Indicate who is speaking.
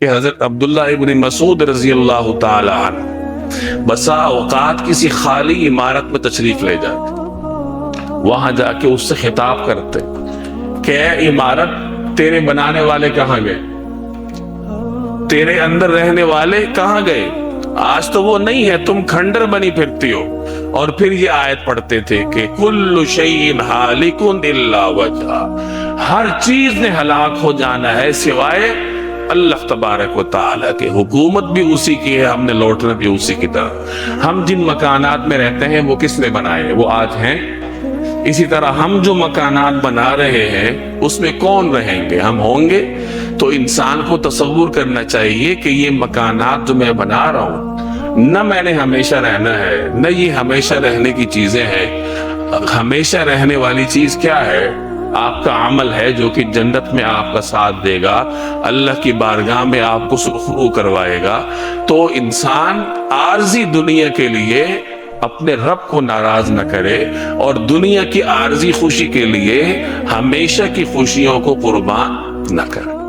Speaker 1: کہ حضرت عبداللہ ابن مسعود رضی اللہ تعالی عنہ بسا اوقات کسی خالی عمارت میں تشریف لے جاتے، وہاں جا کے اس سے خطاب کرتے کہ اے عمارت، تیرے بنانے والے کہاں گئے؟ تیرے اندر رہنے والے کہاں گئے؟ آج تو وہ نہیں ہے، تم کھنڈر بنی پھرتی ہو۔ اور پھر یہ آیت پڑھتے تھے کہ کل شیء ہالک الا وجہہ، ہر چیز نے ہلاک ہو جانا ہے سوائے اللہ تبارک و تعالیٰ کے۔ حکومت بھی اسی کی ہے، ہم نے لوٹنا بھی اسی کی طرف۔ ہم جن مکانات میں رہتے ہیں وہ کس نے بنائے؟ وہ آج ہیں۔ اسی طرح ہم جو مکانات بنا رہے ہیں اس میں کون رہیں گے؟ ہم ہوں گے۔ تو انسان کو تصور کرنا چاہیے کہ یہ مکانات جو میں بنا رہا ہوں، نہ میں نے ہمیشہ رہنا ہے، نہ یہ ہمیشہ رہنے کی چیزیں ہیں۔ ہمیشہ رہنے والی چیز کیا ہے؟ آپ کا عمل ہے، جو کہ جنت میں آپ کا ساتھ دے گا، اللہ کی بارگاہ میں آپ کو سرخرو کروائے گا۔ تو انسان عارضی دنیا کے لیے اپنے رب کو ناراض نہ کرے، اور دنیا کی عارضی خوشی کے لیے ہمیشہ کی خوشیوں کو قربان نہ کرے۔